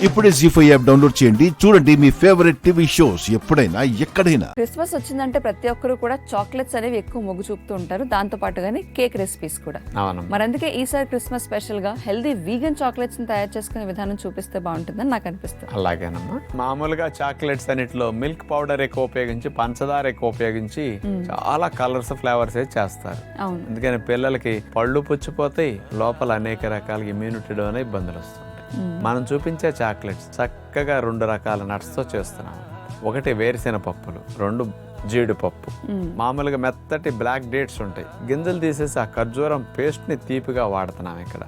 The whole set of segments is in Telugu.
ఇప్పుడే జీ5 యాప్ డౌన్లోడ్ చేయండి. చూడండి మీ ఫేవరెట్ టీవీ షోస్ ఎప్పుడైనా ఎక్కడైనా. క్రిస్మస్ వచ్చిందంటే ప్రతి ఒక్కరు కూడా చాక్లెట్స్ అనేవి ఎక్కువ మొగ్గు చూపుతూ ఉంటారు. దాంతో పాటుగానే కేక్ రెసిపీస్ కూడా. మరి అందుకే ఈసారి క్రిస్మస్ స్పెషల్ గా హెల్దీ వీగన్ చాక్లెట్స్ ని తయారు చేసుకునే విధానం చూపిస్తే బాగుంటుందని నాకు అనిపిస్తుంది. అలాగేనమ్మా. మామూలుగా చాక్లెట్స్ అన్నిట్లో మిల్క్ పౌడర్ ఎక్కువ ఉపయోగించి, పంచదార ఎక్కువ ఉపయోగించి చాలా కలర్స్ ఫ్లేవర్స్ చేస్తారు. అందుకని పిల్లలకి పళ్ళు పుచ్చిపోతాయి, లోపల అనేక రకాల ఇమ్యూనిటీ అనే ఇబ్బందులు వస్తుంటాయి. మనం చూపించే చాక్లెట్స్ చక్కగా 2 రకాల నట్స్ తో చేస్తున్నాం. ఒకటి వేరుశెనగ పప్పులు, 2 జీడిపప్పు. మామూలుగా మెత్తటి బ్లాక్ డేట్స్ ఉంటాయి, గింజలు తీసేసి ఆ ఖర్జూరం పేస్ట్ ని తీపిగా వాడుతున్నాం ఇక్కడ.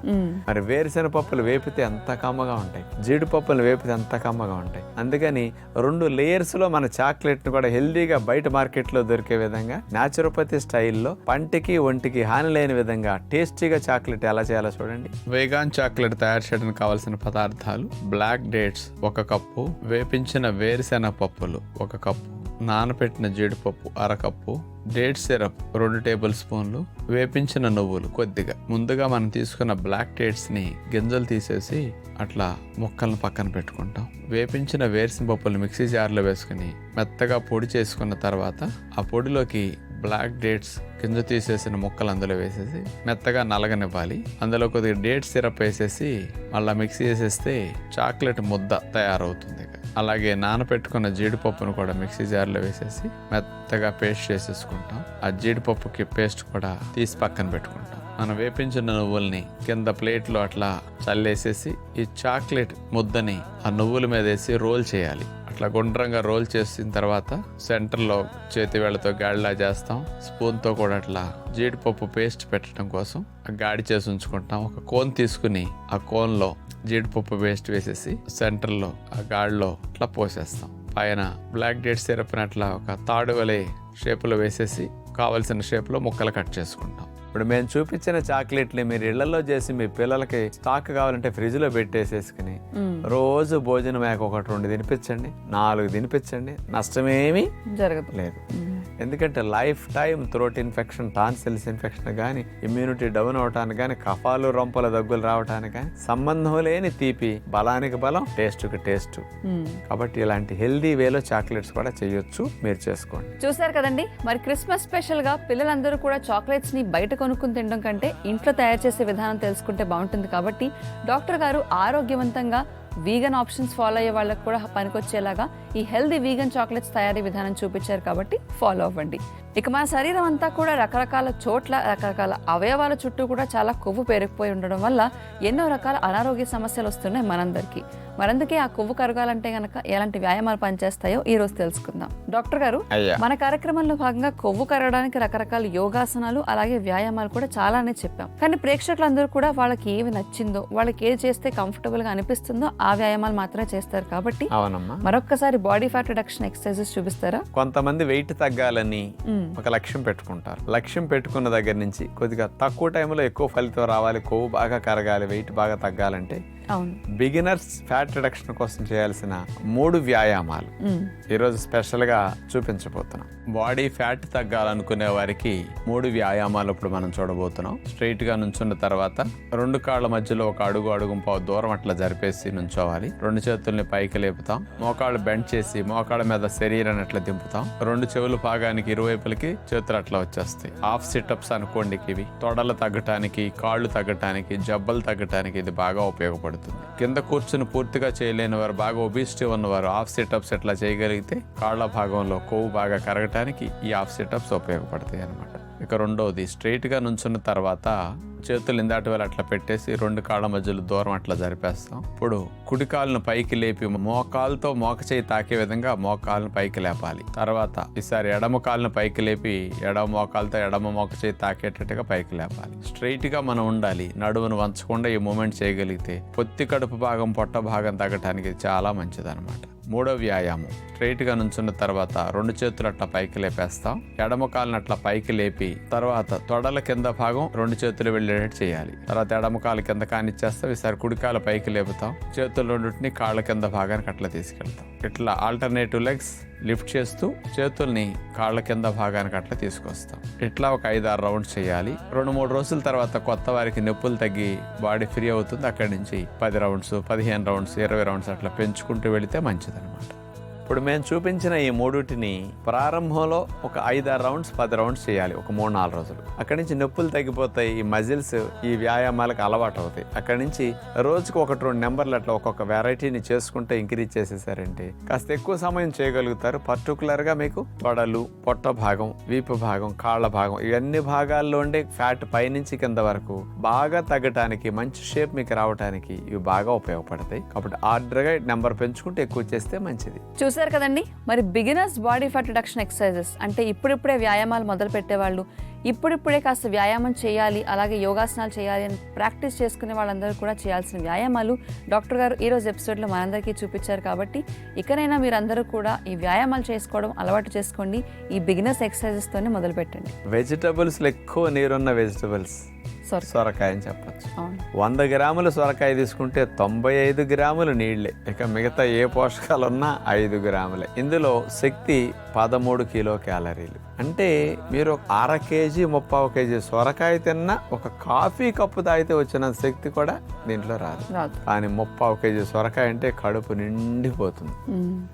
మరి వేరుశెనగ పప్పులు వేపితే ఎంత కమ్మగా ఉంటాయి, జీడిపప్పులు వేపితే ఎంత కమ్మగా ఉంటాయి. అందుకని 2 లేయర్స్ లో మన చాక్లెట్ ని కూడా హెల్దీగా బయట మార్కెట్ లో దొరికే విధంగా న్యాచురోపతి స్టైల్లో పంటికి ఒంటికి హాని లేని విధంగా టేస్టీగా చాక్లెట్ ఎలా చేయాలో చూడండి. వేగాన్ చాక్లెట్ తయారు చేయడానికి కావాల్సిన పదార్థాలు: బ్లాక్ డేట్స్ 1 కప్పు, వేపించిన వేరుశెనగ పప్పులు 1 కప్పు, నానబెట్టిన జీడిపప్పు 1/2 కప్పు, డేట్ సిరప్ 2 టేబుల్ స్పూన్లు, వేపించిన నువ్వులు కొద్దిగా. ముందుగా మనం తీసుకున్న బ్లాక్ డేట్స్ ని గింజలు తీసేసి అట్లా ముక్కలను పక్కన పెట్టుకుంటాం. వేపించిన వేరుశెనగ పప్పులు మిక్సీ జార్లో వేసుకుని మెత్తగా పొడి చేసుకున్న తర్వాత ఆ పొడిలోకి బ్లాక్ డేట్స్ గింజ తీసేసిన ముక్కలు అందులో వేసేసి మెత్తగా నలగనివ్వాలి. అందులో కొద్దిగా డేట్ సిరప్ వేసేసి మళ్ళీ మిక్సీ చేసేస్తే చాక్లెట్ ముద్ద తయారవుతుంది. అలాగే నానపెట్టుకున్న జీడిపప్పును కూడా మిక్సీ జార్లో వేసేసి మెత్తగా పేస్ట్ చేసేసుకుంటాం. ఆ జీడిపప్పుకి పేస్ట్ కూడా తీసి పక్కన పెట్టుకుంటాం. మనం వేపించిన నువ్వుల్ని కింద ప్లేట్లో అట్లా చల్లేసేసి ఈ చాక్లెట్ ముద్దని ఆ నువ్వుల మీద వేసి రోల్ చేయాలి. అట్లా గుండ్రంగా రోల్ చేసిన తర్వాత సెంటర్లో చేతి వేళ్లతో గాడిలా చేస్తాం. స్పూన్తో కూడా అట్లా జీడిపప్పు పేస్ట్ పెట్టడం కోసం గాడి చేసి ఉంచుకుంటాం. ఒక కోన్ తీసుకుని ఆ కోన్లో జీడిపప్పు పేస్ట్ వేసేసి సెంటర్లో ఆ గాడిలో అట్లా పోసేస్తాం. పైన బ్లాక్ డేట్ సిరప్ అట్లా ఒక తాడు వలె షేపులో వేసేసి కావలసిన షేప్లో ముక్కలు కట్ చేసుకుంటాం. ఇప్పుడు మేము చూపించిన చాక్లెట్ని మీరు ఇళ్లలో చేసి మీ పిల్లలకి స్టాక్ కావాలంటే ఫ్రిడ్జ్ లో పెట్టేసేసుకుని రోజు భోజనం మేక 1-2 తినిపించండి, 4 తినిపించండి, నష్టమేమీ జరగదు లేదు. ఎందుకంటే life time throat infection, tonsils infection కానీ, ఇమ్యూనిటీ డౌన్ అవటానికి కానీ, కఫాలు రొంపల దగ్గులు రావటానికి కానీ సంబంధం లేని తీపి, బలానికి బలం, టేస్ట్కి టేస్ట్. కాబట్టి ఇలాంటి హెల్దీ వేలో చాక్లెట్స్ కూడా చేయొచ్చు, మీరు చేసుకోండి. చూసారు కదండి. మరి క్రిస్మస్ స్పెషల్ గా పిల్లలందరూ కూడా చాక్లెట్స్ ని బయట కొనుక్కుని తినడం కంటే ఇంట్లో తయారు చేసే విధానం తెలుసుకుంటే బాగుంటుంది. కాబట్టి డాక్టర్ గారు ఆరోగ్యవంతంగా వీగన్ ఆప్షన్స్ ఫాలో అయ్యే వాళ్ళకి కూడా పనికొచ్చేలాగా ఈ హెల్దీ వీగన్ చాక్లెట్స్ తయారీ విధానం చూపించారు. కాబట్టి ఫాలో అవ్వండి. ఇక మన శరీరం అంతా కూడా రకరకాల చోట్ల, రకరకాల అవయవాల చుట్టూ కూడా చాలా కొవ్వు పేరుకుపోయి ఉండడం వల్ల ఎన్నో రకాల అనారోగ్య సమస్యలు వస్తున్నాయి మనందరికీ. మరందుకే ఆ కొవ్వు కరగాలంటే గనక ఎలాంటి వ్యాయామాలు పనిచేస్తాయో ఈ రోజు తెలుసుకుందాం. డాక్టర్ గారు, మన కార్యక్రమంలో భాగంగా కొవ్వు కరగడానికి రకరకాల యోగాసనాలు అలాగే వ్యాయామాలు కూడా చాలానే చెప్పాం. కానీ ప్రేక్షకులందరూ కూడా వాళ్ళకి ఏవి నచ్చిందో, వాళ్ళకి ఏది చేస్తే కంఫర్టబుల్ గా అనిపిస్తుందో ఆ వ్యాయామాలు మాత్రమే చేస్తారు. కాబట్టి మరొక్కసారి బాడీ ఫ్యాట్ రిడక్షన్ ఎక్సర్సైజెస్ చూపిస్తారా? కొంతమంది వెయిట్ తగ్గాలని ఒక లక్ష్యం పెట్టుకుంటారు. లక్ష్యం పెట్టుకున్న దగ్గర నుంచి కొద్దిగా తక్కువ టైంలో ఎక్కువ ఫలితం రావాలి, కొవ్వు బాగా కరగాలి, వెయిట్ బాగా తగ్గాలంటే బిగినర్స్ ఫ్యాట్ రిడక్షన్ కోసం చేయాల్సిన 3 వ్యాయామాలు ఈరోజు స్పెషల్ గా చూపించబోతున్నాం. బాడీ ఫ్యాట్ తగ్గాలనుకునే వారికి 3 వ్యాయామాలు ఇప్పుడు మనం చూడబోతున్నాం. స్ట్రైట్ గా నుంచున్న తర్వాత 2 కాళ్ళ మధ్యలో ఒక అడుగు దూరం అట్లా జరిపేసి నుంచోవాలి. 2 చేతుల్ని పైకి లేపుతాం. మోకాళ్ళు బెండ్ చేసి మోకాళ్ళ మీద శరీరాన్ని అట్లా దింపుతాం. 2 చెవుల భాగానికి ఇరువైపులకి చేతులు అట్లా వచ్చేస్తాయి. హాఫ్ సిటప్స్ అనుకోండి. ఇవి తొడలు తగ్గటానికి, కాళ్ళు తగ్గటానికి, జబ్బలు తగ్గటానికి ఇది బాగా ఉపయోగపడుతుంది. కింద కూర్చుని పూర్తిగా చేయలేని వారు, బాగా ఒబిసిటీ ఉన్నవారు హాఫ్ సిటప్స్ ఎట్లా చేయగలిగితే కాళ్ళ భాగంలో కొవ్వు బాగా కరగటానికి ఈ హాఫ్ సిటప్స్ ఉపయోగపడతాయి అన్నమాట. ఇక రెండోది, స్ట్రైట్ గా నుంచున్న తర్వాత చేతులు ఇందాటి వేళ అట్లా పెట్టేసి 2 కాళ్ళ మధ్యలో దూరం అట్లా జరిపేస్తాం. ఇప్పుడు కుడి కాళ్ళను పైకి లేపి మోకాలతో మోక చేయి తాకే విధంగా మోకాలను పైకి లేపాలి. తర్వాత ఈసారి ఎడమ కాళ్ళను పైకి లేపి ఎడమ మోకాలతో ఎడమ మోక చేయి తాకేటట్టుగా పైకి లేపాలి. స్ట్రైట్ గా మనం ఉండాలి. నడుమును వంచకుండా ఈ మూమెంట్ చేయగలిగితే పొత్తి కడుపు భాగం, పొట్ట భాగం తగ్గటానికి చాలా మంచిది అనమాట. 3వ వ్యాయామం, స్ట్రైట్ గా నుంచున్న తర్వాత 2 చేతులు అట్లా పైకి లేపేస్తాం. ఎడమ కాళ్ళని అట్లా పైకి లేపి తర్వాత తొడల కింద భాగం 2 చేతులు వెళ్ళేటట్టు చేయాలి. తర్వాత ఎడమ కాలు కింద కానిచ్చేస్తాం. ఈసారి కుడి కాలు పైకి లేపుతాం. చేతులు 2 కాళ్ళ కింద భాగానికి అట్లా తీసుకెళ్తాం. ఇట్లా ఆల్టర్నేటివ్ లెగ్స్ లిఫ్ట్ చేస్తూ చేతుల్ని కాళ్ళ కింద భాగానికి అట్లా తీసుకొస్తాం. ఇట్లా ఒక 5-6 రౌండ్స్ చేయాలి. 2-3 రోజుల తర్వాత కొత్త వారికి నొప్పులు తగ్గి బాడీ ఫ్రీ అవుతుంది. అక్కడి నుంచి 10 రౌండ్స్, 15 రౌండ్స్, 20 రౌండ్స్ అట్లా పెంచుకుంటూ వెళితే మంచిదన్నమాట. ఇప్పుడు మేము చూపించిన ఈ మూడుటిని ప్రారంభంలో ఒక 5-6 రౌండ్స్, 10 రౌండ్స్ చేయాలి ఒక 3-4 రోజులు. అక్కడి నుంచి నొప్పులు తగ్గిపోతాయి. ఈ మజిల్స్ ఈ వ్యాయామాలకు అలవాటు అవుతాయి. అక్కడి నుంచి రోజుకు 1-2 నెంబర్లు అట్లా ఒక్కొక్క వెరైటీని చేసుకుంటే ఇంక్రీజ్ చేసేసారంటే కాస్త ఎక్కువ సమయం చేయగలుగుతారు. పర్టికులర్గా మీకు తొడలు, పొట్ట భాగం, వీపు భాగం, కాళ్ళ భాగం ఇవన్నీ భాగాల్లో ఉండే ఫ్యాట్ పైనుంచి కింద వరకు బాగా తగ్గటానికి, మంచి షేప్ మీకు రావడానికి ఇవి బాగా ఉపయోగపడతాయి. కాబట్టి ఆర్డర్గా నెంబర్ పెంచుకుంటే ఎక్కువ చేస్తే మంచిది. చూసారు కదండి, మరి beginners body fat reduction exercises అంటే ఇప్పుడిప్పుడే వ్యాయామాలు మొదలు పెట్టేవాళ్ళు, ఇప్పుడిప్పుడే కాస్త వ్యాయామం చేయాలి, అలాగే యోగాసనాలు చేయాలి అని ప్రాక్టీస్ చేసుకునే వాళ్ళందరూ కూడా చేయాల్సిన వ్యాయామాలు డాక్టర్ గారు ఈరోజు ఎపిసోడ్లో మనందరికీ చూపించారు. కాబట్టి ఇకనైనా మీరందరూ కూడా ఈ వ్యాయామాలు చేసుకోవడం అలవాటు చేసుకోండి. ఈ బిగినర్స్ ఎక్సర్సైజెస్తోనే మొదలు పెట్టండి. వెజిటబుల్స్లో ఎక్కువ నీరున్న వెజిటబుల్స్ సొరకాయ అని చెప్పచ్చు. 100 గ్రాముల సొరకాయ తీసుకుంటే 95 గ్రాములు నీళ్లే. ఇక మిగతా ఏ పోషకాలు ఉన్నా 5 గ్రాములే. ఇందులో శక్తి 13 కిలో క్యాలరీలు. అంటే మీరు 1/2 కేజీ 3/4 కేజీ సొరకాయ తిన్నా ఒక కాఫీ కప్పు తాగితే వచ్చిన శక్తి కూడా దీంట్లో రాదు. కానీ 3/4 కేజీ సొరకాయ అంటే కడుపు నిండిపోతుంది.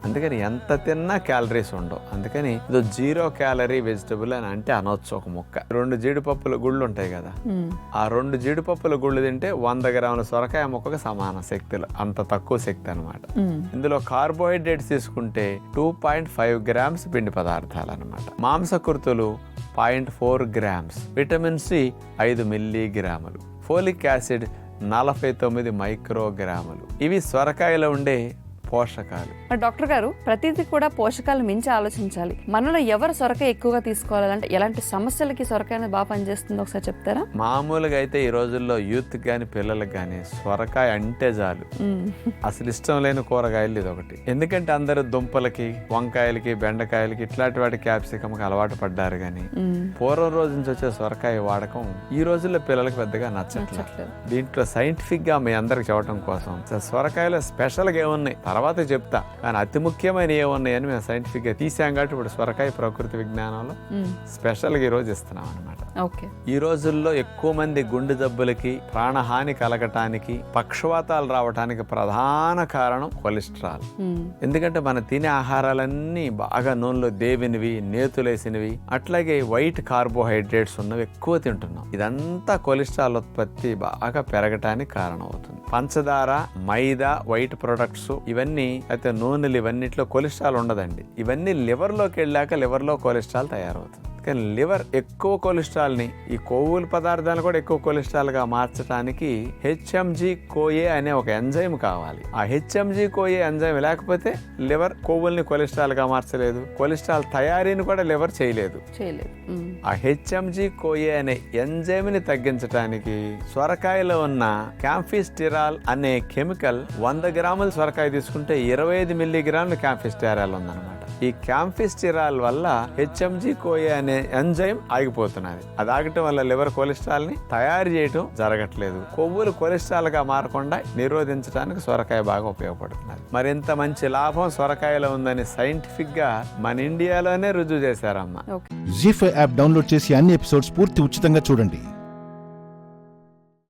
అందుకని ఎంత తిన్నా క్యాలరీస్ ఉండవు. అందుకని ఇది 0 క్యాలరీ వెజిటబుల్ అని అంటే అనొచ్చు. ఒక ముక్క 2 జీడిపప్పుల గుళ్ళు ఉంటాయి కదా, ఆ 2 జీడిపప్పుల గుళ్ళు తింటే 100 గ్రాముల సొరకాయ ముక్కకు సమాన శక్తులు. అంత తక్కువ శక్తి అనమాట. ఇందులో కార్బోహైడ్రేట్స్ తీసుకుంటే 2.5 గ్రామ్స్ పిండి పదార్థాలు అనమాట. మాంసకృతులు 0.4 గ్రామ్స్, విటమిన్ సి 5 మిల్లీగ్రాములు, ఫోలిక్ యాసిడ్ 49 మైక్రోగ్రాములు. ఇవి సొరకాయలో ఉండే పోషకాలు. డాక్టర్ గారు, ప్రతిదీ కూడా పోషకాలు మించి ఆలోచించాలి. మనలో ఎవరు సొరకాయ ఎక్కువగా తీసుకోవాలంటే ఎలాంటి సమస్యలకి సొరకాయ బాగా పనిచేస్తుందో ఒకసారి చెప్తారా? మామూలుగా అయితే ఈ రోజుల్లో యూత్ గాని పిల్లలకు గాని సొరకాయ అంటే చాలు. అసలు ఇష్టం లేని కూరగాయలు ఇది ఒకటి. ఎందుకంటే అందరూ దుంపలకి, వంకాయలకి, బెండకాయలకి ఇట్లాంటి వాటి క్యాప్సికమ్కి అలవాటు పడ్డారు. కానీ పూర్వం రోజు నుంచి వచ్చే సొరకాయ వాడకం ఈ రోజుల్లో పిల్లలకు పెద్దగా నచ్చట్లేదు. దీంట్లో సైంటిఫిక్ గా మీ అందరికి చెప్పడం కోసం సొరకాయలో స్పెషల్ గా ఏమున్నాయి తర్వాత చెప్తా, కానీ అతి ముఖ్యమైన ఏమున్నాయని మేము సైంటిఫిక్ గా తీసాం. కాబట్టి ఇప్పుడు సొరకాయ ప్రకృతి విజ్ఞానంలో స్పెషల్ గా ఈ రోజు ఇస్తున్నాం అనమాట. ఈ రోజుల్లో ఎక్కువ మంది గుండె జబ్బులకి, ప్రాణహాని కలగటానికి, పక్షవాతాలు రావటానికి ప్రధాన కారణం కొలెస్ట్రాల్. ఎందుకంటే మనం తినే ఆహారాలన్నీ బాగా నూనెలో దేవినవి, నేతులేసినవి, అట్లాగే వైట్ కార్బోహైడ్రేట్స్ ఉన్నవి ఎక్కువ తింటున్నాం. ఇదంతా కొలెస్ట్రాల్ ఉత్పత్తి బాగా పెరగటానికి కారణం అవుతుంది. పంచదార, మైదా, వైట్ ప్రొడక్ట్స్ ఇవన్నీ అయితే నూనెలు ఇవన్నిట్లో కొలెస్ట్రాల్ ఉండదండి. ఇవన్నీ లివర్లోకి వెళ్ళాక లివర్లో కొలెస్ట్రాల్ తయారవుతుంది. కానీ లివర్ ఎక్కువ కొలెస్ట్రాల్ ని, ఈ కొవ్వుల పదార్థాలు కూడా ఎక్కువ కొలెస్ట్రాల్ గా మార్చడానికి HMG-CoA అనే ఒక ఎంజైమ్ కావాలి. ఆ HMG-CoA ఎంజైమ్ లేకపోతే లివర్ కొవ్వుల్ని కొలెస్ట్రాల్ గా మార్చలేదు, కొలెస్ట్రాల్ తయారీని కూడా లివర్ చేయలేదు. ఆ HMG-CoA అనే ఎంజైమ్ ని తగ్గించడానికి సొరకాయలో ఉన్న క్యాంఫిస్టిరాల్ అనే కెమికల్ 100 గ్రాముల సొరకాయ తీసుకుంటే 25 మిల్లీగ్రాముల క్యాంఫిస్టిరాల్ ఉందన్నమాట. ఈ క్యాంఫిస్టిరాల్ వల్ల HMG-CoA అనే ఎంజైమ్ ఆగిపోతున్నది. అది ఆగటం వల్ల లివర్ కొలెస్ట్రాల్ ని తయారు చేయటం జరగట్లేదు. కొవ్వులు కొలెస్ట్రాల్ గా మారకుండా నిరోధించడానికి సొరకాయ బాగా ఉపయోగపడుతున్నది. మరింత మంచి లాభం సొరకాయలో ఉందని సైంటిఫిక్ గా మన ఇండియాలోనే రుజువు చేశారమ్మా. జీ5 యాప్ డౌన్లోడ్ చేసి అన్ని ఎపిసోడ్స్ పూర్తి ఉచితంగా చూడండి.